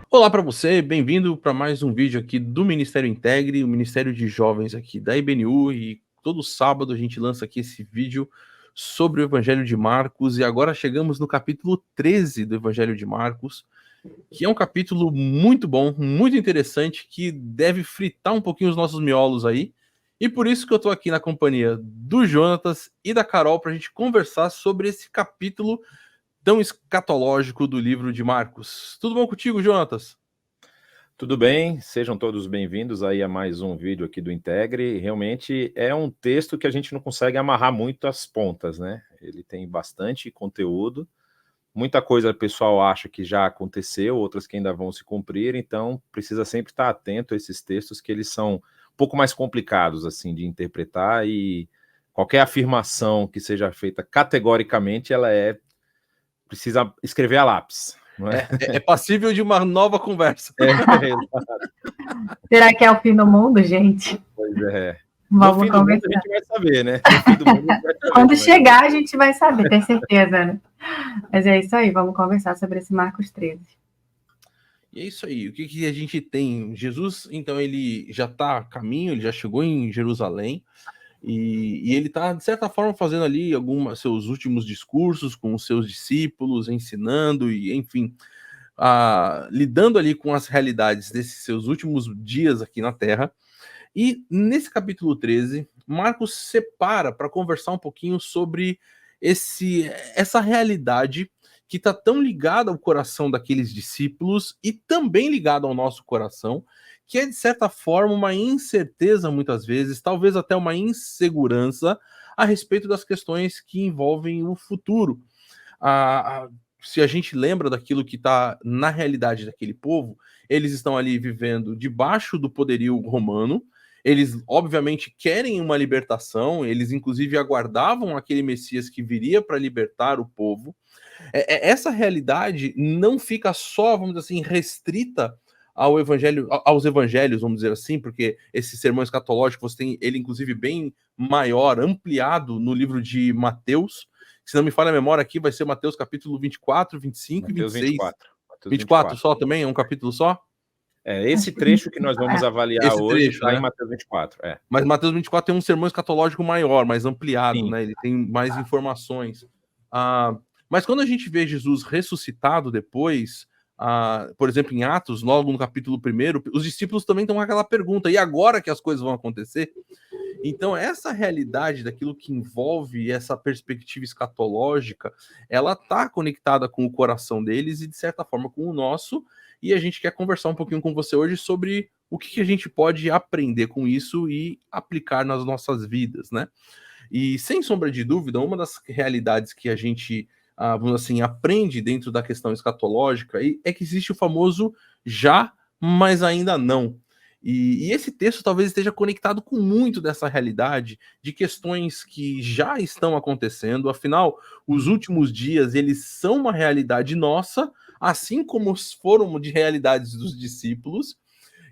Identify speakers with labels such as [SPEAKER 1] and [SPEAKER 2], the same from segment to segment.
[SPEAKER 1] Olá para você, bem-vindo para mais um vídeo aqui do Ministério Integre, o Ministério de Jovens aqui da IBNU, e todo sábado a gente lança aqui esse vídeo sobre o Evangelho de Marcos, e agora chegamos no capítulo 13 do Evangelho de Marcos, que é um capítulo muito bom, muito interessante, que deve fritar um pouquinho os nossos miolos aí, e por isso que eu tô aqui na companhia do Jonatas e da Carol para a gente conversar sobre esse capítulo tão escatológico do livro de Marcos. Tudo bom contigo, Jonatas?
[SPEAKER 2] Tudo bem, sejam todos bem-vindos aí a mais um vídeo aqui do Integre. Realmente é um texto que a gente não consegue amarrar muito as pontas, né? Ele tem bastante conteúdo, muita coisa o pessoal acha que já aconteceu, outras que ainda vão se cumprir, então precisa sempre estar atento a esses textos que eles são um pouco mais complicados assim de interpretar e qualquer afirmação que seja feita categoricamente, precisa escrever a lápis. Não é?
[SPEAKER 1] É passível de uma nova conversa.
[SPEAKER 3] Será que é o fim do mundo, gente?
[SPEAKER 2] Pois é.
[SPEAKER 3] Vamos
[SPEAKER 2] no fim
[SPEAKER 3] conversar.
[SPEAKER 2] do mundo a gente vai saber, né? No fim do mundo a gente vai saber.
[SPEAKER 3] Quando chegar, a gente vai saber, tem certeza, né? Mas é isso aí, vamos conversar sobre esse Marcos 13.
[SPEAKER 1] E é isso aí, o que a gente tem? Jesus, então, ele já está a caminho, ele já chegou em Jerusalém, e ele está, de certa forma, fazendo ali seus últimos discursos com os seus discípulos, ensinando, e enfim, lidando ali com as realidades desses seus últimos dias aqui na Terra. E nesse capítulo 13, Marcos separa para conversar um pouquinho sobre essa realidade que está tão ligada ao coração daqueles discípulos e também ligada ao nosso coração, que é, de certa forma, uma incerteza, muitas vezes, talvez até uma insegurança a respeito das questões que envolvem o futuro. Se a gente lembra daquilo que está na realidade daquele povo, eles estão ali vivendo debaixo do poderio romano. Eles, obviamente, querem uma libertação, eles, inclusive, aguardavam aquele Messias que viria para libertar o povo. Essa realidade não fica só, vamos dizer assim, restrita aos evangelhos, vamos dizer assim, porque esse sermão escatológico, você tem ele, inclusive, bem maior, ampliado no livro de Mateus. Se não me falha a memória aqui, vai ser Mateus capítulo 24, 25
[SPEAKER 2] Mateus
[SPEAKER 1] e 26.
[SPEAKER 2] 24. Mateus
[SPEAKER 1] 24 só também? É um capítulo só?
[SPEAKER 2] Esse trecho que nós vamos avaliar
[SPEAKER 1] esse
[SPEAKER 2] hoje
[SPEAKER 1] trecho,
[SPEAKER 2] está
[SPEAKER 1] né?
[SPEAKER 2] em Mateus 24.
[SPEAKER 1] Mas Mateus 24 tem um sermão escatológico maior, mais ampliado,
[SPEAKER 2] Sim.
[SPEAKER 1] né? Ele tem mais informações. Mas quando a gente vê Jesus ressuscitado depois, por exemplo, em Atos, logo no capítulo 1, os discípulos também estão com aquela pergunta: e agora que as coisas vão acontecer? Então, essa realidade daquilo que envolve essa perspectiva escatológica, ela está conectada com o coração deles e, de certa forma, com o nosso. E a gente quer conversar um pouquinho com você hoje sobre o que a gente pode aprender com isso e aplicar nas nossas vidas, né? E, sem sombra de dúvida, uma das realidades que a gente, vamos assim, aprende dentro da questão escatológica é que existe o famoso já, mas ainda não. E esse texto talvez esteja conectado com muito dessa realidade de questões que já estão acontecendo. Afinal, os últimos dias, eles são uma realidade nossa, assim como foram de realidades dos discípulos,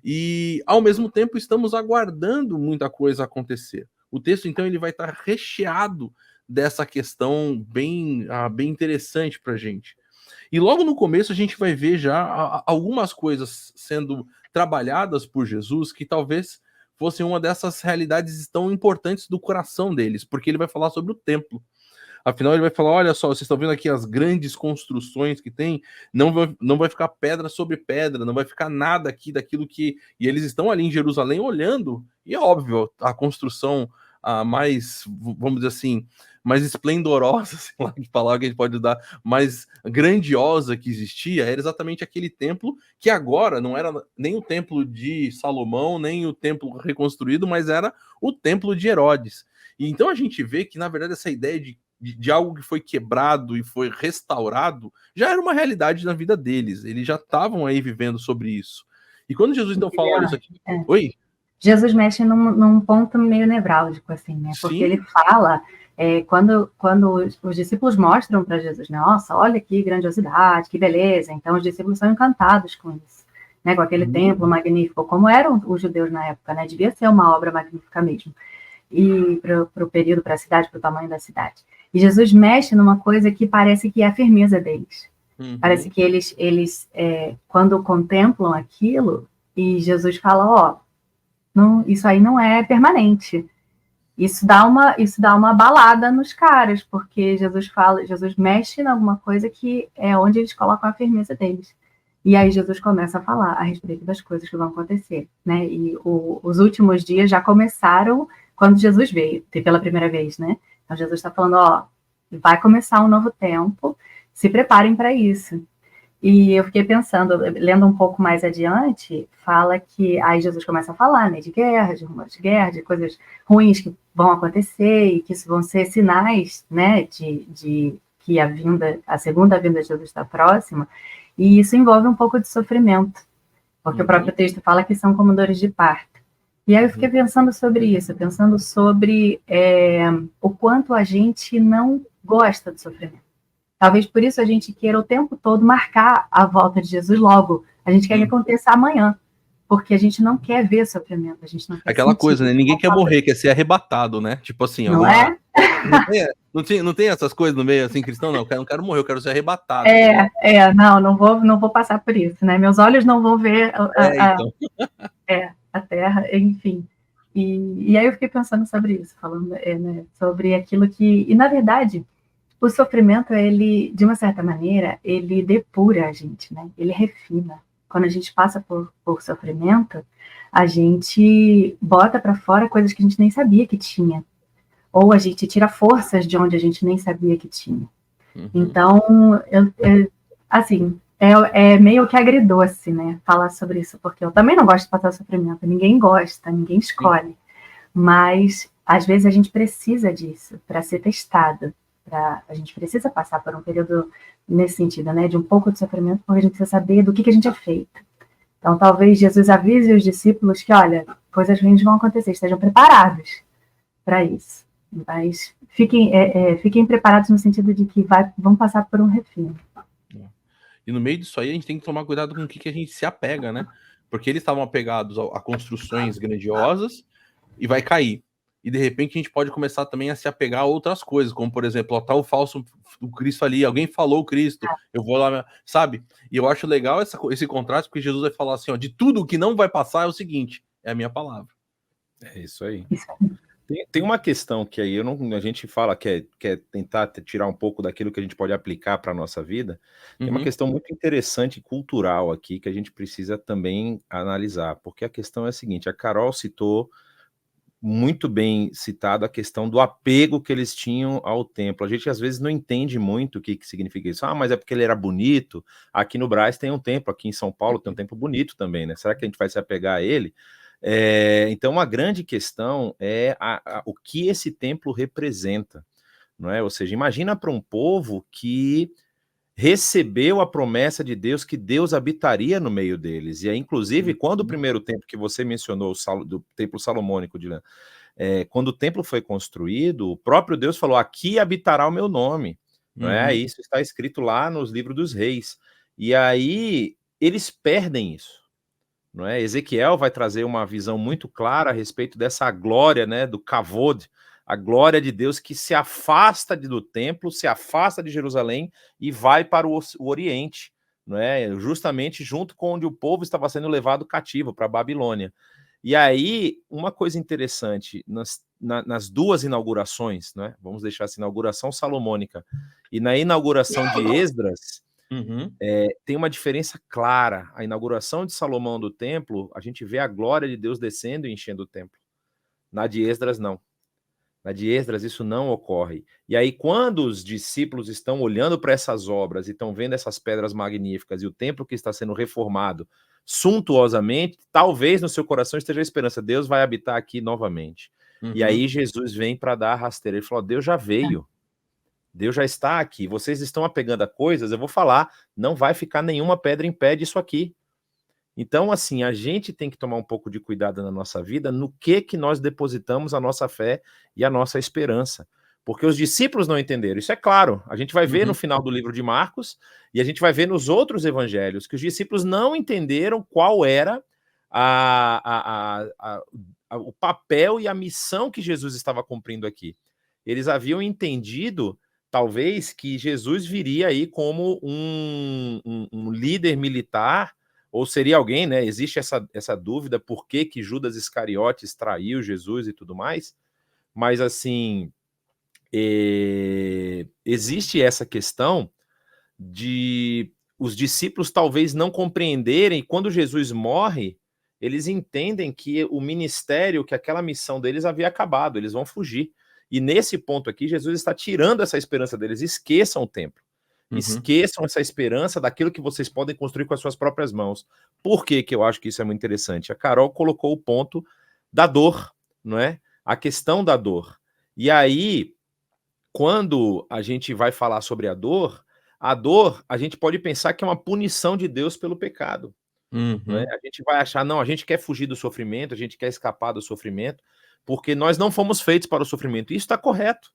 [SPEAKER 1] e ao mesmo tempo estamos aguardando muita coisa acontecer. O texto, então, ele vai estar recheado dessa questão bem interessante para a gente. E logo no começo a gente vai ver já algumas coisas sendo trabalhadas por Jesus que talvez fossem uma dessas realidades tão importantes do coração deles, porque ele vai falar sobre o templo. Afinal, ele vai falar: olha só, vocês estão vendo aqui as grandes construções que tem, não vai ficar pedra sobre pedra, não vai ficar nada aqui daquilo que... E eles estão ali em Jerusalém olhando, e é óbvio, a construção mais, vamos dizer assim, mais esplendorosa, sei lá que palavra que a gente pode dar, mais grandiosa que existia, era exatamente aquele templo, que agora não era nem o templo de Salomão, nem o templo reconstruído, mas era o templo de Herodes. E então a gente vê que, na verdade, essa ideia de algo que foi quebrado e foi restaurado, já era uma realidade na vida deles. Eles já estavam aí vivendo sobre isso. E quando Jesus então fala, olha isso aqui... Oi?
[SPEAKER 3] Jesus mexe num ponto meio nevrálgico, assim, né? Porque
[SPEAKER 1] Sim.
[SPEAKER 3] ele fala, quando os discípulos mostram para Jesus, nossa, olha que grandiosidade, que beleza. Então os discípulos são encantados com isso, né? Com aquele templo magnífico, como eram os judeus na época, né? Devia ser uma obra magnífica mesmo. E para o período, para a cidade, para o tamanho da cidade. E Jesus mexe numa coisa que parece que é a firmeza deles. Parece que eles quando contemplam aquilo, e Jesus fala, ó, não, isso aí não é permanente. Isso dá uma balada nos caras, porque Jesus mexe em alguma coisa que é onde eles colocam a firmeza deles. E aí Jesus começa a falar a respeito das coisas que vão acontecer, né? E os últimos dias já começaram quando Jesus veio, pela primeira vez, né? Então Jesus está falando, ó, vai começar um novo tempo, se preparem para isso. E eu fiquei pensando, lendo um pouco mais adiante, fala que aí Jesus começa a falar, né, de guerra, de rumores de guerra, de coisas ruins que vão acontecer e que isso vão ser sinais, né, de que a segunda vinda de Jesus está próxima. E isso envolve um pouco de sofrimento, porque o próprio texto fala que são como dores de parto. E aí eu fiquei pensando sobre isso, pensando sobre o quanto a gente não gosta do sofrimento. Talvez por isso a gente queira o tempo todo marcar a volta de Jesus logo. A gente quer que aconteça amanhã, porque a gente não quer ver sofrimento, a gente não quer
[SPEAKER 1] Aquela
[SPEAKER 3] sentir.
[SPEAKER 1] coisa, né? Ninguém quer morrer, quer ser arrebatado, né? Tipo assim,
[SPEAKER 3] não é?
[SPEAKER 1] Não tem essas coisas no meio assim cristão, não. Eu não quero morrer, eu quero ser arrebatado.
[SPEAKER 3] Não vou passar por isso, né? Meus olhos não vão ver a terra, enfim. E aí eu fiquei pensando sobre isso, falando né, sobre aquilo que... E, na verdade, o sofrimento, ele, de uma certa maneira, ele depura a gente, né? Ele refina. Quando a gente passa por sofrimento, a gente bota para fora coisas que a gente nem sabia que tinha. Ou a gente tira forças de onde a gente nem sabia que tinha. Então, assim, é meio que agridoce, né? Falar sobre isso, porque eu também não gosto de passar sofrimento. Ninguém gosta, ninguém escolhe. Sim. Mas, às vezes, a gente precisa disso para ser testado. A gente precisa passar por um período nesse sentido, né, de um pouco de sofrimento, porque a gente precisa saber do que a gente é feito. Então, talvez Jesus avise os discípulos que, olha, coisas ruins vão acontecer, estejam preparados para isso. Mas fiquem preparados no sentido de que vão passar por um refino.
[SPEAKER 1] E no meio disso aí, a gente tem que tomar cuidado com o que a gente se apega, né? Porque eles estavam apegados a construções grandiosas e vai cair. E de repente a gente pode começar também a se apegar a outras coisas, como por exemplo, ó, tá o falso o Cristo ali, alguém falou o Cristo, eu vou lá, sabe? E eu acho legal esse contraste, porque Jesus vai falar assim, ó, de tudo que não vai passar é o seguinte, é a minha palavra.
[SPEAKER 2] É isso aí. Tem uma questão que aí a gente fala que é tentar tirar um pouco daquilo que a gente pode aplicar para a nossa vida. Tem uma questão muito interessante cultural aqui que a gente precisa também analisar, porque a questão é a seguinte, a Carol citou muito bem citado a questão do apego que eles tinham ao templo. A gente às vezes não entende muito o que significa isso. Mas é porque ele era bonito. Aqui no Brás tem um templo, aqui em São Paulo tem um templo bonito também, né? Será que a gente vai se apegar a ele? Então, uma grande questão é o que esse templo representa, não é? Ou seja, imagina para um povo que recebeu a promessa de Deus que Deus habitaria no meio deles. E aí, inclusive, quando o primeiro templo que você mencionou, do templo salomônico, quando o templo foi construído, o próprio Deus falou, aqui habitará o meu nome. Não é? Isso está escrito lá nos livros dos reis. E aí, eles perdem isso. Não é? Ezequiel vai trazer uma visão muito clara a respeito dessa glória, né, do kavod, a glória de Deus que se afasta do templo, se afasta de Jerusalém e vai para o Oriente, não é? Justamente junto com onde o povo estava sendo levado cativo, para a Babilônia. E aí, uma coisa interessante, nas duas inaugurações, né? Vamos deixar essa inauguração salomônica e na inauguração de Esdras, tem uma diferença clara. A inauguração de Salomão do templo, a gente vê a glória de Deus descendo e enchendo o templo. Na de Esdras, não. Na de Esdras, isso não ocorre. E aí, quando os discípulos estão olhando para essas obras e estão vendo essas pedras magníficas e o templo que está sendo reformado suntuosamente, talvez no seu coração esteja a esperança, Deus vai habitar aqui novamente. E aí Jesus vem para dar a rasteira. Ele falou, Deus já veio. Deus já está aqui. Vocês estão apegando a coisas, eu vou falar, não vai ficar nenhuma pedra em pé disso aqui. Então, assim, a gente tem que tomar um pouco de cuidado na nossa vida no que nós depositamos a nossa fé e a nossa esperança. Porque os discípulos não entenderam. Isso é claro. A gente vai ver no final do livro de Marcos e a gente vai ver nos outros evangelhos que os discípulos não entenderam qual era o papel e a missão que Jesus estava cumprindo aqui. Eles haviam entendido talvez que Jesus viria aí como um líder militar, ou seria alguém, né? Existe essa dúvida, por que Judas Iscariotes traiu Jesus e tudo mais, mas assim, existe essa questão de os discípulos talvez não compreenderem, quando Jesus morre, eles entendem que o ministério, que aquela missão deles havia acabado, eles vão fugir. E nesse ponto aqui, Jesus está tirando essa esperança deles. Esqueçam o templo. Esqueçam essa esperança daquilo que vocês podem construir com as suas próprias mãos. Por que eu acho que isso é muito interessante? A Carol colocou o ponto da dor, não é? A questão da dor. E aí, quando a gente vai falar sobre a dor, a gente pode pensar que é uma punição de Deus pelo pecado. Não é? A gente vai achar, não, a gente quer fugir do sofrimento, a gente quer escapar do sofrimento, porque nós não fomos feitos para o sofrimento. Isso está correto.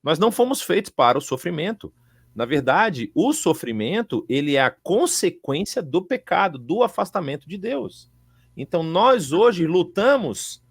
[SPEAKER 2] Nós não fomos feitos para o sofrimento. Na verdade, o sofrimento, ele é a consequência do pecado, do afastamento de Deus. Então, nós hoje lutamos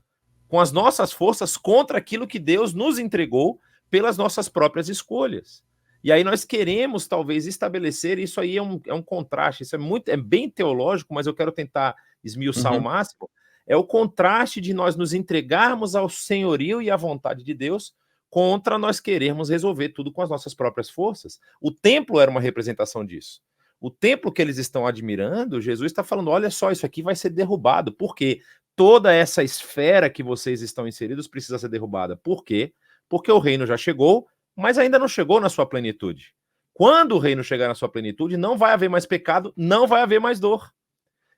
[SPEAKER 2] com as nossas forças contra aquilo que Deus nos entregou pelas nossas próprias escolhas. E aí nós queremos, talvez, estabelecer, isso aí é um contraste, isso é bem teológico, mas eu quero tentar esmiuçar ao máximo, é o contraste de nós nos entregarmos ao senhorio e à vontade de Deus contra nós querermos resolver tudo com as nossas próprias forças. O templo era uma representação disso. O templo que eles estão admirando, Jesus está falando, olha só, isso aqui vai ser derrubado. Por quê? Toda essa esfera que vocês estão inseridos precisa ser derrubada. Por quê? Porque o reino já chegou, mas ainda não chegou na sua plenitude. Quando o reino chegar na sua plenitude, não vai haver mais pecado, não vai haver mais dor.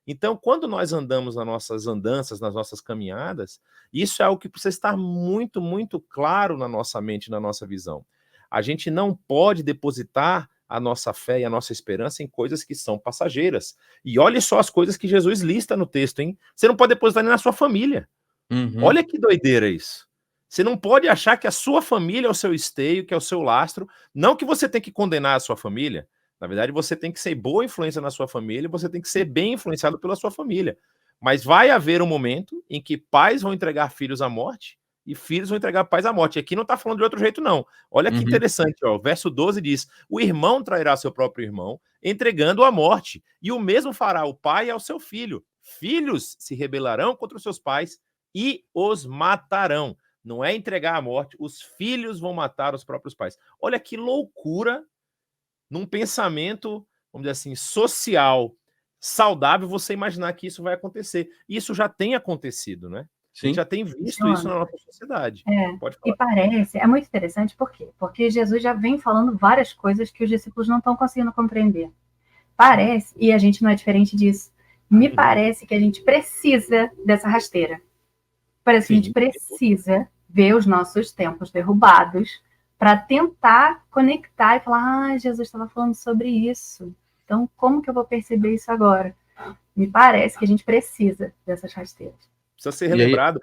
[SPEAKER 2] Então, quando nós andamos nas nossas andanças, nas nossas caminhadas, isso é algo que precisa estar muito, muito claro na nossa mente, na nossa visão. A gente não pode depositar a nossa fé e a nossa esperança em coisas que são passageiras. E olhe só as coisas que Jesus lista no texto, hein? Você não pode depositar nem na sua família. Olha que doideira isso. Você não pode achar que a sua família é o seu esteio, que é o seu lastro. Não que você tem que condenar a sua família. Na verdade, você tem que ser boa influência na sua família, você tem que ser bem influenciado pela sua família. Mas vai haver um momento em que pais vão entregar filhos à morte e filhos vão entregar pais à morte. E aqui não está falando de outro jeito, não. Olha que interessante, ó. O verso 12 diz, o irmão trairá seu próprio irmão, entregando-o à morte. E o mesmo fará o pai ao seu filho. Filhos se rebelarão contra os seus pais e os matarão. Não é entregar à morte, os filhos vão matar os próprios pais. Olha que loucura, num pensamento, vamos dizer assim, social, saudável, você imaginar que isso vai acontecer. Isso já tem acontecido, né? Sim. A gente já tem visto isso na nossa sociedade.
[SPEAKER 3] Pode falar. E parece, é muito interessante, por quê? Porque Jesus já vem falando várias coisas que os discípulos não estão conseguindo compreender. Parece, e a gente não é diferente disso, me parece que a gente precisa dessa rasteira. Parece que a gente precisa ver os nossos templos derrubados para tentar conectar e falar, Jesus estava falando sobre isso. Então, como que eu vou perceber isso agora? Me parece que a gente precisa dessas rasteiras.
[SPEAKER 2] Precisa ser relembrado.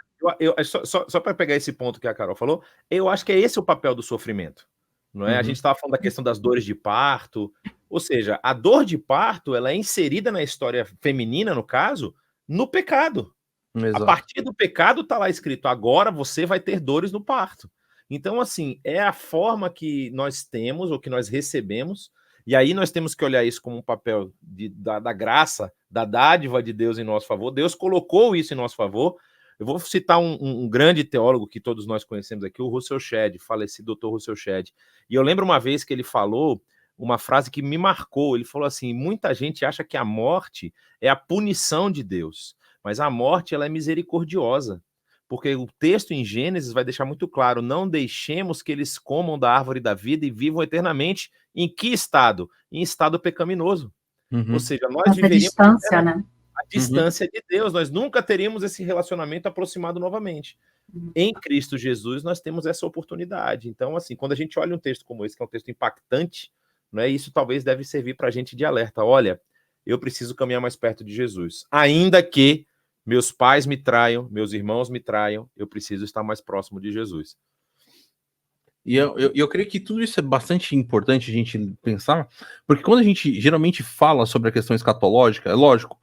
[SPEAKER 2] Só para pegar esse ponto que a Carol falou, eu acho que é esse o papel do sofrimento. Não é? A gente estava falando da questão das dores de parto, ou seja, a dor de parto ela é inserida na história feminina, no caso, no pecado. Exato. A partir do pecado está lá escrito, agora você vai ter dores no parto. Então, assim, é a forma que nós temos, ou que nós recebemos, e aí nós temos que olhar isso como um papel da graça, da dádiva de Deus em nosso favor. Deus colocou isso em nosso favor. Eu vou citar um grande teólogo que todos nós conhecemos aqui, o Russell Shedd, falecido Dr. Russell Shedd. E eu lembro uma vez que ele falou uma frase que me marcou. Ele falou assim, muita gente acha que a morte é a punição de Deus, mas a morte ela é misericordiosa. Porque o texto em Gênesis vai deixar muito claro, não deixemos que eles comam da árvore da vida e vivam eternamente. Em que estado? Em estado pecaminoso. Ou seja, nós viveríamos
[SPEAKER 3] distância, né?
[SPEAKER 2] A distância de Deus, nós nunca teríamos esse relacionamento aproximado novamente. Em Cristo Jesus, nós temos essa oportunidade. Então, assim, quando a gente olha um texto como esse, que é um texto impactante, né, isso talvez deve servir para a gente de alerta. Olha, eu preciso caminhar mais perto de Jesus. Ainda que meus pais me traiam, meus irmãos me traiam, eu preciso estar mais próximo de Jesus.
[SPEAKER 1] E eu creio que tudo isso é bastante importante a gente pensar, porque quando a gente geralmente fala sobre a questão escatológica, é lógico,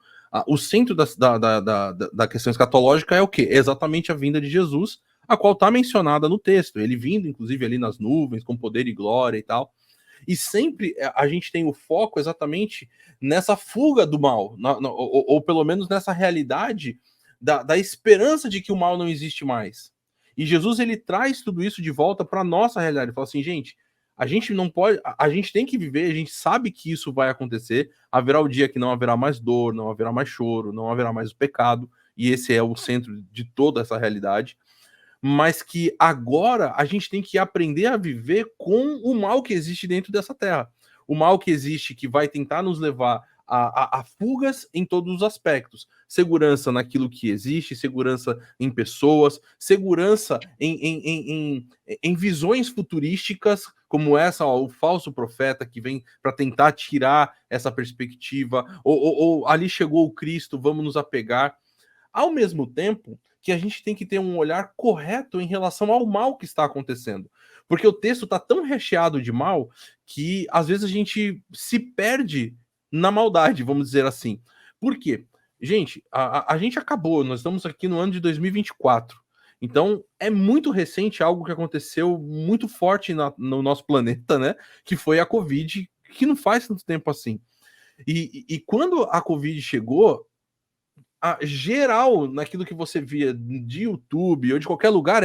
[SPEAKER 1] o centro da questão escatológica é o quê? É exatamente a vinda de Jesus, a qual está mencionada no texto, ele vindo, inclusive, ali nas nuvens, com poder e glória e tal. E sempre a gente tem o foco exatamente nessa fuga do mal, ou pelo menos nessa realidade da esperança de que o mal não existe mais. E Jesus, ele traz tudo isso de volta para a nossa realidade. Ele fala assim, gente, a gente não pode, a gente tem que viver, a gente sabe que isso vai acontecer, haverá o dia que não haverá mais dor, não haverá mais choro, não haverá mais o pecado, e esse é o centro de toda essa realidade, mas que agora a gente tem que aprender a viver com o mal que existe dentro dessa terra. O mal que existe, que vai tentar nos levar a fugas em todos os aspectos. Segurança naquilo que existe, segurança em pessoas, segurança em visões futurísticas, como essa, ó, o falso profeta que vem para tentar tirar essa perspectiva, ou ali chegou o Cristo, vamos nos apegar. Ao mesmo tempo que a gente tem que ter um olhar correto em relação ao mal que está acontecendo. Porque o texto está tão recheado de mal que às vezes a gente se perde na maldade, vamos dizer assim. Por quê? Gente, a gente acabou, nós estamos aqui no ano de 2024. Então, é muito recente algo que aconteceu muito forte no nosso planeta, né? Que foi a Covid, que não faz tanto tempo assim. E quando a Covid chegou, geral, naquilo que você via de YouTube ou de qualquer lugar,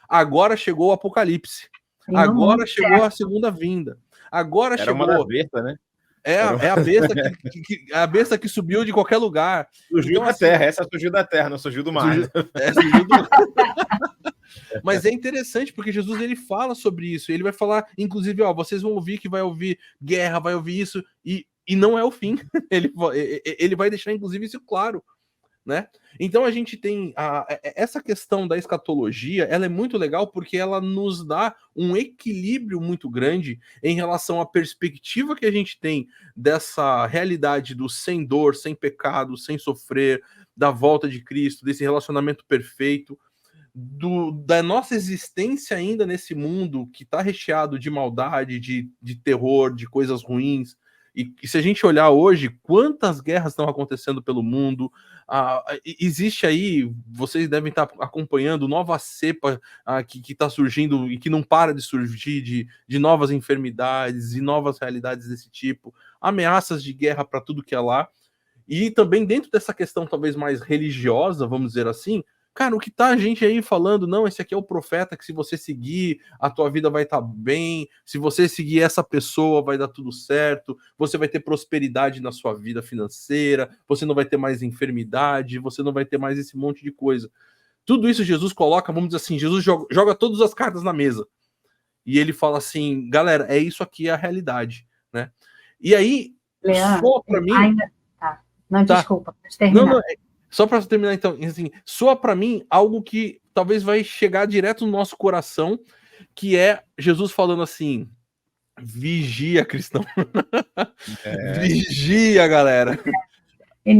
[SPEAKER 1] agora chegou o apocalipse. Agora chegou a segunda vinda. Agora
[SPEAKER 2] Era
[SPEAKER 1] chegou.
[SPEAKER 2] Uma da besta, né?
[SPEAKER 1] É a besta que subiu de qualquer lugar.
[SPEAKER 2] Surgiu
[SPEAKER 1] então,
[SPEAKER 2] da
[SPEAKER 1] assim,
[SPEAKER 2] terra, essa surgiu da terra, não surgiu do mar.
[SPEAKER 1] Surgiu do... Mas é interessante porque Jesus, ele fala sobre isso. Ele vai falar, inclusive, ó, vocês vão ouvir que vai ouvir guerra, vai ouvir isso, e não é o fim. Ele vai deixar, inclusive, isso claro. Né? Então a gente tem essa questão da escatologia, ela é muito legal porque ela nos dá um equilíbrio muito grande em relação à perspectiva que a gente tem dessa realidade do sem dor, sem pecado, sem sofrer, da volta de Cristo, desse relacionamento perfeito, da nossa existência ainda nesse mundo que está recheado de maldade, de terror, de coisas ruins. E se a gente olhar hoje, quantas guerras estão acontecendo pelo mundo, existe aí, vocês devem estar acompanhando, nova cepa que está surgindo e que não para de surgir, de novas enfermidades e novas realidades desse tipo, ameaças de guerra para tudo que é lá. E também dentro dessa questão talvez mais religiosa, vamos dizer assim, cara, o que tá a gente aí falando, não, esse aqui é o profeta que se você seguir, a tua vida vai estar bem, se você seguir essa pessoa, vai dar tudo certo, você vai ter prosperidade na sua vida financeira, você não vai ter mais enfermidade, você não vai ter mais esse monte de coisa. Tudo isso Jesus coloca, vamos dizer assim, Jesus joga todas as cartas na mesa. E ele fala assim, galera, é isso aqui a realidade, né? E aí,
[SPEAKER 3] Leandro,
[SPEAKER 1] só pra mim...
[SPEAKER 3] Tá. Não,
[SPEAKER 1] tá.
[SPEAKER 3] Desculpa, pode terminar.
[SPEAKER 1] Não, só para terminar, então, assim, soa para mim algo que talvez vai chegar direto no nosso coração, que é Jesus falando assim, vigia, cristão. Vigia, galera.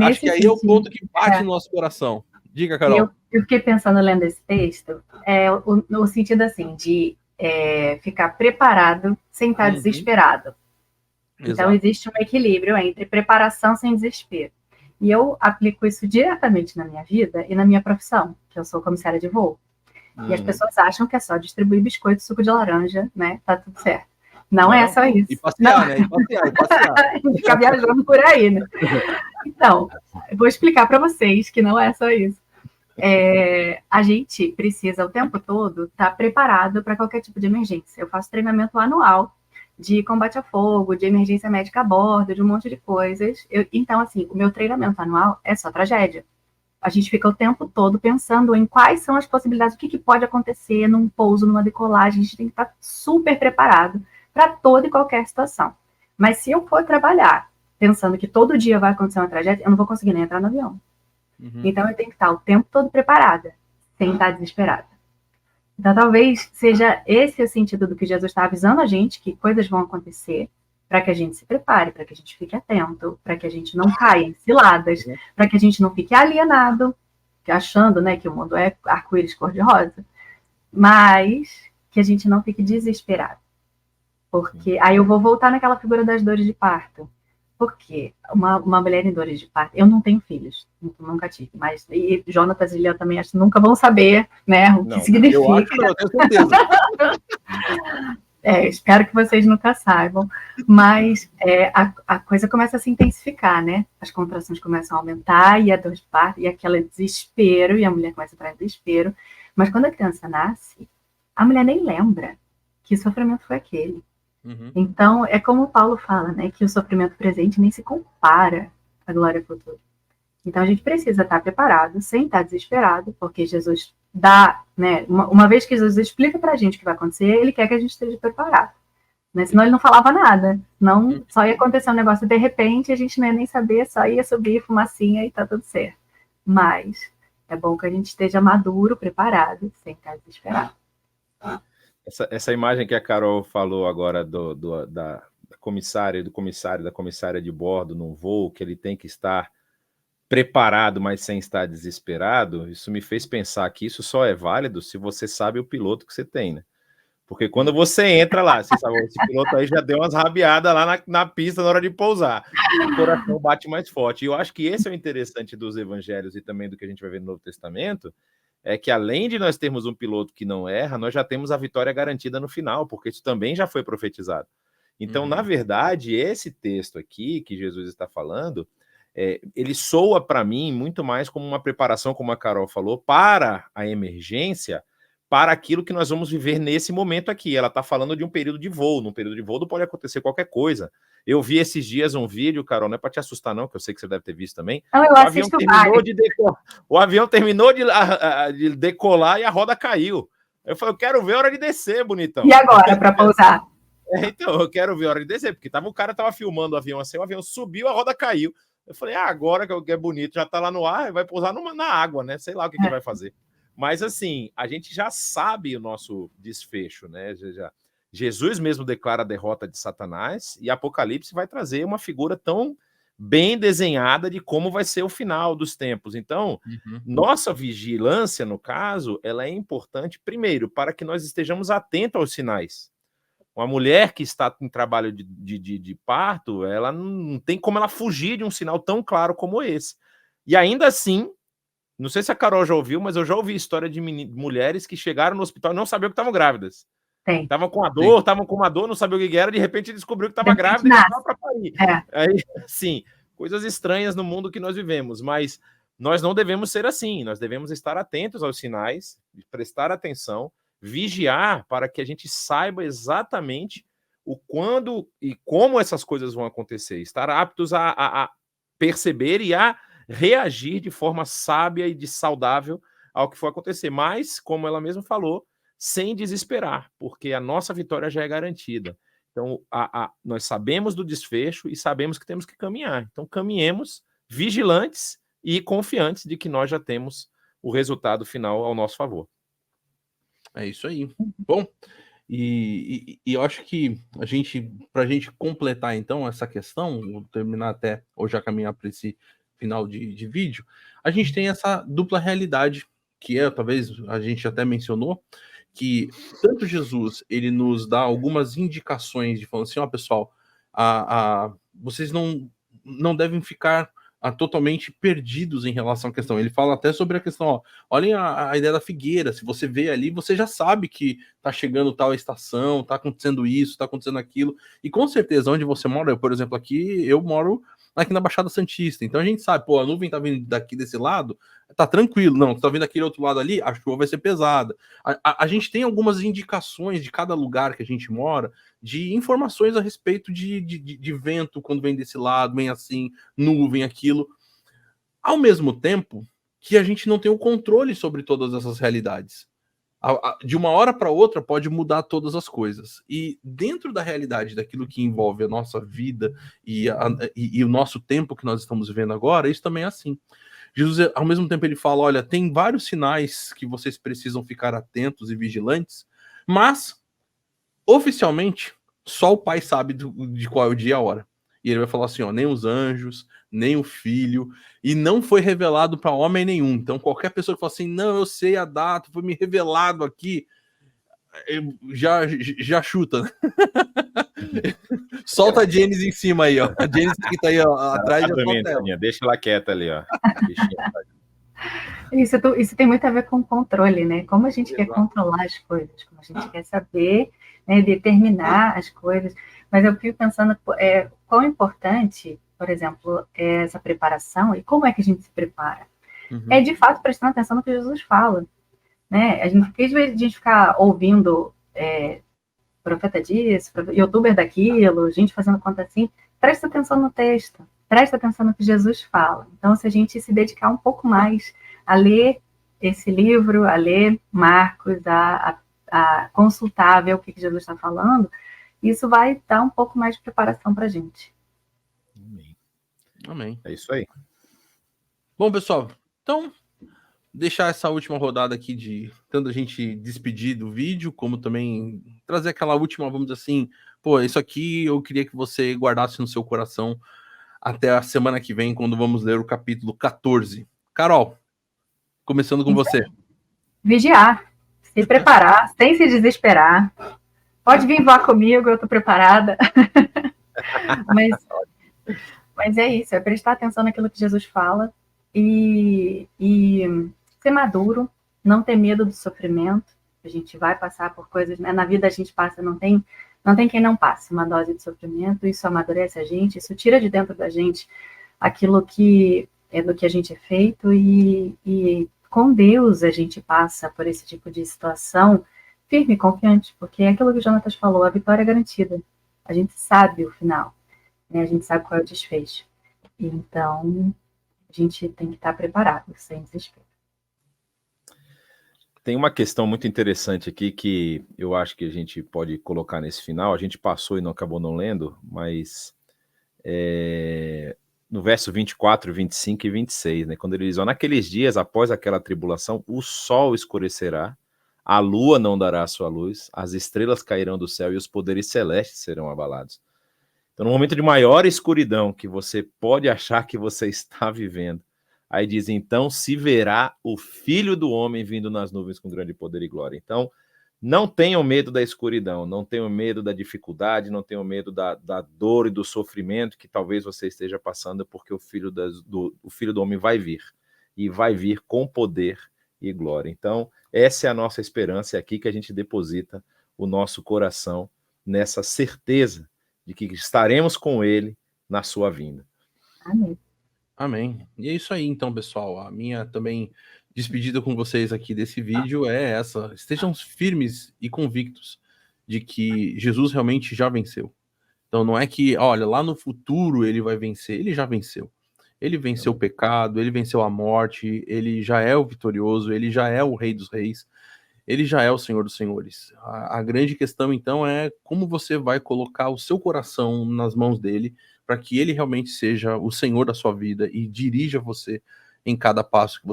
[SPEAKER 1] Acho que aí é o ponto que bate no nosso coração. Diga, Carol.
[SPEAKER 3] Eu fiquei pensando, lendo esse texto, no sentido assim, de ficar preparado sem estar desesperado. Então, existe um equilíbrio entre preparação sem desespero. E eu aplico isso diretamente na minha vida e na minha profissão, que eu sou comissária de voo. E as pessoas acham que é só distribuir biscoito, suco de laranja, né? Tá tudo certo. Não é só isso.
[SPEAKER 1] E passear, né? E passear.
[SPEAKER 3] Ficar viajando por aí, né? Então, eu vou explicar para vocês que não é só isso. A gente precisa o tempo todo estar preparado para qualquer tipo de emergência. Eu faço treinamento anual de combate a fogo, de emergência médica a bordo, de um monte de coisas. Então, assim, o meu treinamento anual é só tragédia. A gente fica o tempo todo pensando em quais são as possibilidades, o que pode acontecer num pouso, numa decolagem. A gente tem que estar super preparado para toda e qualquer situação. Mas se eu for trabalhar pensando que todo dia vai acontecer uma tragédia, eu não vou conseguir nem entrar no avião. Então, eu tenho que estar o tempo todo preparada, sem estar desesperada. Então, talvez seja esse o sentido do que Jesus está avisando a gente, que coisas vão acontecer, para que a gente se prepare, para que a gente fique atento, para que a gente não caia em ciladas, para que a gente não fique alienado, achando, né, que o mundo é arco-íris cor-de-rosa, mas que a gente não fique desesperado. Porque aí eu vou voltar naquela figura das dores de parto. Porque uma mulher em dores de parto, eu não tenho filhos, nunca tive, mas e Jonatas e Léo também acho que nunca vão saber, né, o que significa.
[SPEAKER 1] Eu acho que não, eu tenho certeza.
[SPEAKER 3] Espero que vocês nunca saibam, mas a coisa começa a se intensificar, né? As contrações começam a aumentar e a dor de parto, e aquele desespero, e a mulher começa a entrar em desespero. Mas quando a criança nasce, a mulher nem lembra que sofrimento foi aquele.
[SPEAKER 1] Uhum.
[SPEAKER 3] Então, é como o Paulo fala, né? Que o sofrimento presente nem se compara à glória futura. Então, a gente precisa estar preparado, sem estar desesperado, porque Jesus dá, né? Uma vez que Jesus explica pra gente o que vai acontecer, ele quer que a gente esteja preparado. Né? Senão ele não falava nada. Não, só ia acontecer um negócio de repente, a gente não ia nem saber, só ia subir fumacinha e tá tudo certo. Mas é bom que a gente esteja maduro, preparado, sem estar desesperado.
[SPEAKER 2] Essa imagem que a Carol falou agora da comissária, do comissário, da comissária de bordo num voo, que ele tem que estar preparado, mas sem estar desesperado, isso me fez pensar que isso só é válido se você sabe o piloto que você tem, né? Porque quando você entra lá, você sabe, esse piloto aí já deu umas rabiadas lá na pista na hora de pousar, o coração bate mais forte. E eu acho que esse é o interessante dos evangelhos e também do que a gente vai ver no Novo Testamento, é que além de nós termos um piloto que não erra, nós já temos a vitória garantida no final, porque isso também já foi profetizado. Então, na verdade, esse texto aqui que Jesus está falando, ele soa para mim muito mais como uma preparação, como a Carol falou, para a emergência, para aquilo que nós vamos viver nesse momento aqui. Ela está falando de um período de voo. Num período de voo não pode acontecer qualquer coisa. Eu vi esses dias um vídeo, Carol, não é para te assustar não, que eu sei que você deve ter visto também.
[SPEAKER 3] Não, eu assisto
[SPEAKER 2] O avião terminou de decolar e a roda caiu. Eu falei, eu quero ver a hora de descer, bonitão.
[SPEAKER 3] E agora, para pousar?
[SPEAKER 2] Então, eu quero ver a hora de descer, porque o cara tava filmando o avião assim, o avião subiu, a roda caiu. Eu falei, agora que é bonito, já tá lá no ar, vai pousar na água, né? Sei lá o que vai fazer. Mas, assim, a gente já sabe o nosso desfecho, né? Jesus mesmo declara a derrota de Satanás e Apocalipse vai trazer uma figura tão bem desenhada de como vai ser o final dos tempos. Então, nossa vigilância, no caso, ela é importante, primeiro, para que nós estejamos atentos aos sinais. Uma mulher que está em trabalho de parto, ela não tem como ela fugir de um sinal tão claro como esse. E ainda assim, não sei se a Carol já ouviu, mas eu já ouvi história de mulheres que chegaram no hospital e não sabiam que estavam grávidas. Estavam com uma dor, não sabiam o que era, de repente descobriu que estava grávida e estava para parir. Aí, assim, coisas estranhas no mundo que nós vivemos, mas nós não devemos ser assim, nós devemos estar atentos aos sinais, prestar atenção, vigiar para que a gente saiba exatamente o quando e como essas coisas vão acontecer, estar aptos a perceber e a reagir de forma sábia e saudável ao que for acontecer, mas, como ela mesma falou, sem desesperar, porque a nossa vitória já é garantida. Então, nós sabemos do desfecho e sabemos que temos que caminhar. Então, caminhemos vigilantes e confiantes de que nós já temos o resultado final ao nosso favor.
[SPEAKER 1] É isso aí. Bom, e eu acho que para a gente completar, então, essa questão, vou terminar até, ou já caminhar para esse final de vídeo, a gente tem essa dupla realidade, que talvez a gente até mencionou, que tanto Jesus, ele nos dá algumas indicações de falando assim, pessoal, vocês não devem ficar totalmente perdidos em relação à questão. Ele fala até sobre a questão, olhem a ideia da figueira, se você vê ali, você já sabe que tá chegando tal estação, tá acontecendo isso, tá acontecendo aquilo, e com certeza, onde você mora, por exemplo, aqui, eu moro aqui na Baixada Santista, então a gente sabe, a nuvem tá vindo daqui desse lado, tá tranquilo, não, tá vindo aquele outro lado ali, a chuva vai ser pesada. A gente tem algumas indicações de cada lugar que a gente mora, de informações a respeito de vento, quando vem desse lado, vem assim, nuvem, aquilo. Ao mesmo tempo que a gente não tem o controle sobre todas essas realidades. De uma hora para outra pode mudar todas as coisas. E dentro da realidade daquilo que envolve a nossa vida e o nosso tempo que nós estamos vivendo agora, isso também é assim. Jesus, ao mesmo tempo, ele fala, olha, tem vários sinais que vocês precisam ficar atentos e vigilantes, mas, oficialmente, só o Pai sabe de qual é o dia e a hora. E ele vai falar assim, nem os anjos, nem o Filho, e não foi revelado para homem nenhum. Então, qualquer pessoa que fala assim, não, eu sei a data, foi me revelado aqui, já chuta, né? Solta a Janice em cima aí, ó. A Janice que tá aí ó, atrás já solta ela.
[SPEAKER 2] Deixa ela quieta ali, ó.
[SPEAKER 3] Isso tem muito a ver com controle, né? Como a gente quer
[SPEAKER 1] Exato.
[SPEAKER 3] controlar as coisas, como a gente quer saber, né, determinar as coisas. Mas eu fico pensando quão importante, por exemplo, é essa preparação e como é que a gente se prepara.
[SPEAKER 1] Uhum.
[SPEAKER 3] É de fato prestando atenção no que Jesus fala, né? A gente ficar ouvindo profeta disso, youtuber daquilo, gente fazendo conta assim, presta atenção no texto, presta atenção no que Jesus fala. Então, se a gente se dedicar um pouco mais a ler esse livro, a ler Marcos, a consultar, ver o que Jesus está falando, isso vai dar um pouco mais de preparação para a gente.
[SPEAKER 1] Amém.
[SPEAKER 2] É isso aí.
[SPEAKER 1] Bom, pessoal, então, deixar essa última rodada aqui de tanto a gente despedir do vídeo, como também trazer aquela última, vamos dizer assim, pô, isso aqui eu queria que você guardasse no seu coração até a semana que vem, quando vamos ler o capítulo 14. Carol, começando com você.
[SPEAKER 3] Vigiar, se preparar, sem se desesperar. Pode vir voar comigo, eu estou preparada. Mas é isso, é prestar atenção naquilo que Jesus fala e ser maduro, não ter medo do sofrimento. A gente vai passar por coisas, né? Na vida a gente passa, não tem quem não passe uma dose de sofrimento, isso amadurece a gente, isso tira de dentro da gente aquilo que é do que a gente é feito e com Deus a gente passa por esse tipo de situação firme e confiante, porque é aquilo que o Jonatas falou, a vitória é garantida. A gente sabe o final, né? A gente sabe qual é o desfecho. Então, a gente tem que estar preparado, sem desespero.
[SPEAKER 2] Tem uma questão muito interessante aqui que eu acho que a gente pode colocar nesse final. A gente passou e não acabou não lendo, mas no verso 24, 25 e 26, né, quando ele diz, ó, naqueles dias, após aquela tribulação, o sol escurecerá, a lua não dará a sua luz, as estrelas cairão do céu e os poderes celestes serão abalados. Então, no momento de maior escuridão que você pode achar que você está vivendo, aí diz, então se verá o Filho do Homem vindo nas nuvens com grande poder e glória. Então, não tenham medo da escuridão, não tenham medo da dificuldade, não tenham medo da dor e do sofrimento que talvez você esteja passando, porque o Filho do Homem vai vir, e vai vir com poder e glória. Então, essa é a nossa esperança, é aqui que a gente deposita o nosso coração, nessa certeza de que estaremos com Ele na sua vinda.
[SPEAKER 3] Amém.
[SPEAKER 1] Amém. E é isso aí, então, pessoal. A minha também despedida com vocês aqui desse vídeo é essa. Estejam firmes e convictos de que Jesus realmente já venceu. Então, não é que, olha, lá no futuro ele vai vencer. Ele já venceu. Ele venceu o pecado, ele venceu a morte, ele já é o vitorioso, ele já é o Rei dos Reis, ele já é o Senhor dos Senhores. A grande questão, então, é como você vai colocar o seu coração nas mãos dele, para que ele realmente seja o Senhor da sua vida e dirija você em cada passo que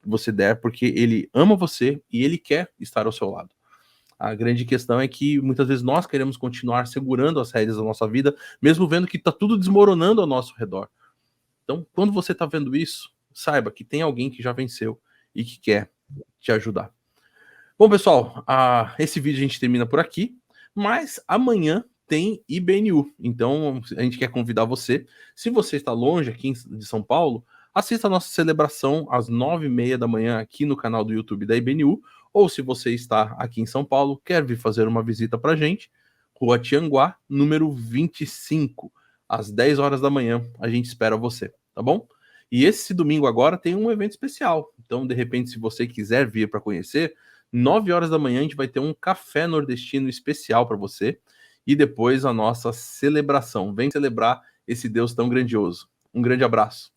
[SPEAKER 1] você der, porque ele ama você e ele quer estar ao seu lado. A grande questão é que muitas vezes nós queremos continuar segurando as rédeas da nossa vida, mesmo vendo que está tudo desmoronando ao nosso redor. Então, quando você está vendo isso, saiba que tem alguém que já venceu e que quer te ajudar. Bom, pessoal, esse vídeo a gente termina por aqui, mas amanhã tem IBNU, então a gente quer convidar você, se você está longe aqui de São Paulo, assista a nossa celebração às 9h30 da manhã aqui no canal do YouTube da IBNU, ou se você está aqui em São Paulo, quer vir fazer uma visita pra gente, Rua Tianguá, número 25, às 10 horas da manhã, a gente espera você, tá bom? E esse domingo agora tem um evento especial, então de repente se você quiser vir para conhecer, 9 horas da manhã a gente vai ter um café nordestino especial para você, e depois a nossa celebração. Vem celebrar esse Deus tão grandioso. Um grande abraço.